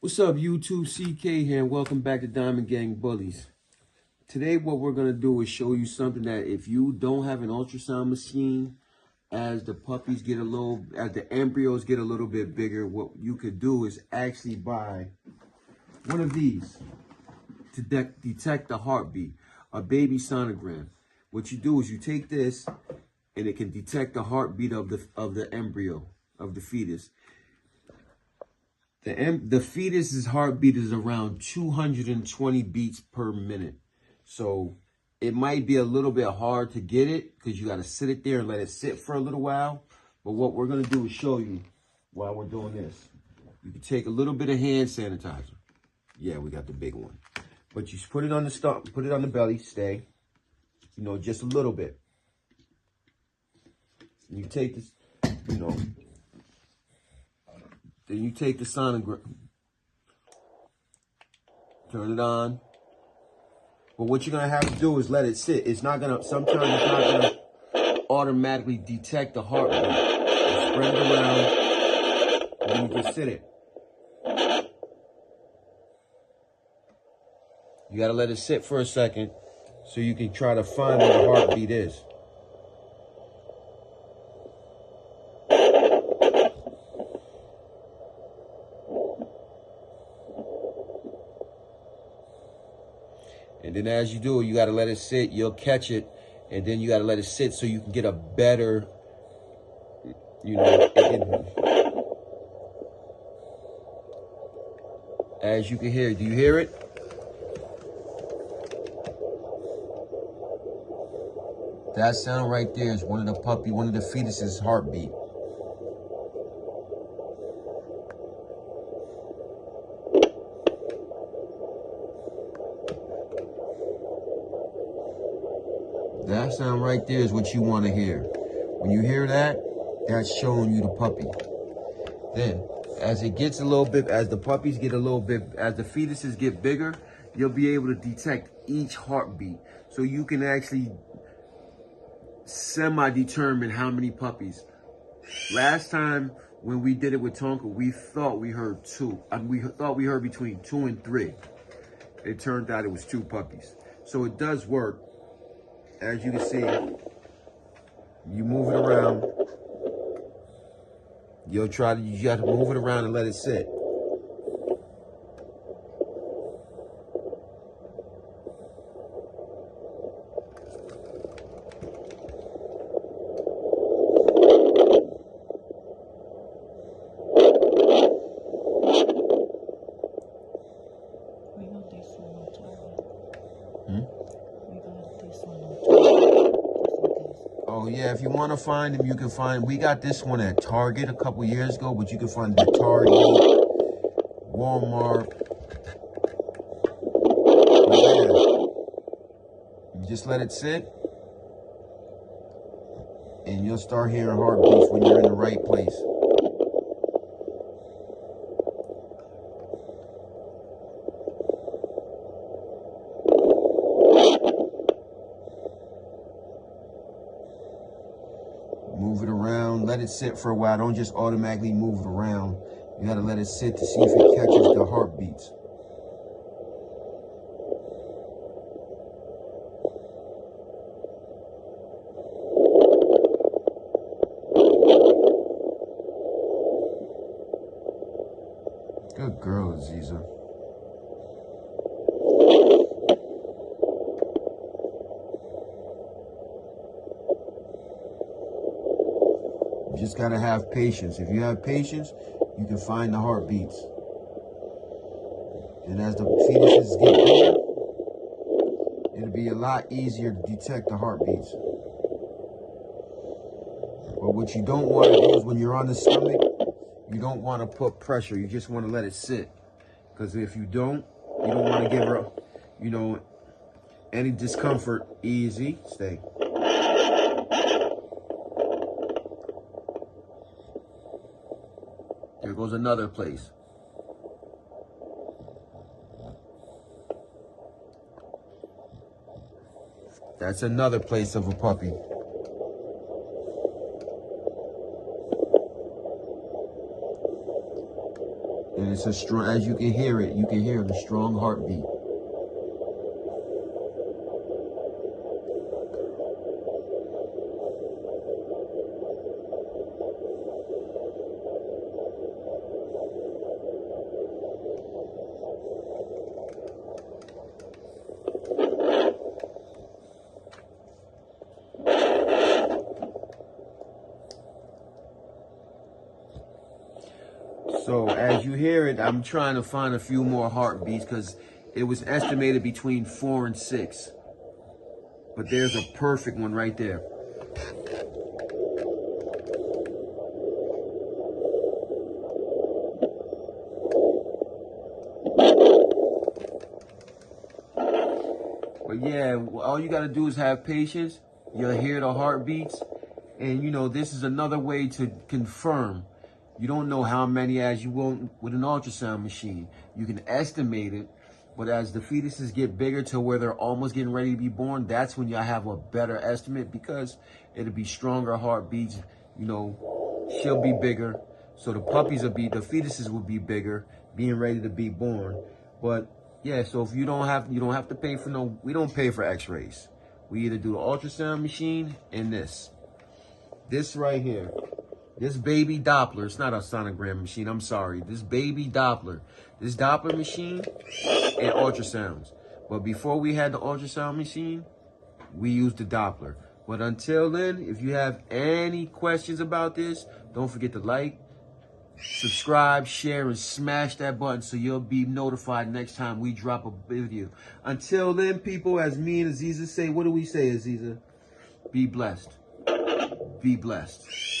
What's up, YouTube? CK here, and welcome back to Diamond Gang Bullies. Today, what we're going to do is show you something that if you don't have an ultrasound machine, as the puppies get as the embryos get a little bit bigger, what you could do is actually buy one of these to detect the heartbeat, a baby sonogram. What you do is you take this, and it can detect the heartbeat of the embryo, of the fetus. The fetus's heartbeat is around 220 beats per minute. So it might be a little bit hard to get it because you got to sit it there and let it sit for a little while. But what we're going to do is show you while we're doing this. You can take a little bit of hand sanitizer. Yeah, we got the big one. But you put it on the stomach, put it on the belly, stay. You know, just a little bit. And you take this, you know. Then you take the sonogram, turn it on. But what you're gonna have to do is let it sit. It's not gonna, sometimes it's not gonna automatically detect the heartbeat. You spread it around, and then you just sit it. You gotta let it sit for a second so you can try to find where the heartbeat is. And then as you do it, you got to let it sit. You'll catch it. And then you got to let it sit so you can get a better, you know, as you can hear. Do you hear it? That sound right there is one of the fetus's heartbeat. That sound right there is what you want to hear. When you hear that, that's showing you the puppy. Then, as it gets a little bit, as the puppies get a little bit, as the fetuses get bigger, you'll be able to detect each heartbeat. So you can actually semi-determine how many puppies. Last time when we did it with Tonka, we thought we heard two. We thought we heard between 2 and 3. It turned out it was 2 puppies. So it does work. As you can see, you move it around. You have to move it around and let it sit. Oh yeah, if you want to find them, you can find. We got this one at Target a couple years ago, but you can find it at Target, Walmart. Yeah. You just let it sit, and you'll start hearing heartbeats when you're in the right place. Move it around, let it sit for a while. Don't just automatically move it around. You gotta let it sit to see if it catches the heartbeats. Good girl, Aziza. You just gotta have patience. If you have patience, you can find the heartbeats. And as the fetuses get bigger, it'll be a lot easier to detect the heartbeats. But what you don't want to do is when you're on the stomach, you don't want to put pressure. You just want to let it sit. Because if you don't want to give her, you know, any discomfort. Easy, stay. There goes another place. That's another place of a puppy. And it's a strong, as you can hear it, a strong heartbeat. So as you hear it, I'm trying to find a few more heartbeats because it was estimated between 4 and 6. But there's a perfect one right there. But yeah, all you got to do is have patience. You'll hear the heartbeats. And you know, this is another way to confirm. You don't know how many as you will with an ultrasound machine. You can estimate it, but as the fetuses get bigger to where they're almost getting ready to be born, that's when you'll have a better estimate because it'll be stronger heartbeats. You know, she'll be bigger. So the fetuses will be bigger, being ready to be born. But yeah, so if you don't have to pay for we don't pay for x-rays. We either do the ultrasound machine and this right here. This baby Doppler, it's not a sonogram machine, I'm sorry. This baby Doppler, this Doppler machine and ultrasounds. But before we had the ultrasound machine, we used the Doppler. But until then, if you have any questions about this, don't forget to like, subscribe, share, and smash that button so you'll be notified next time we drop a video. Until then, people, as me and Aziza say, what do we say, Aziza? Be blessed. Be blessed.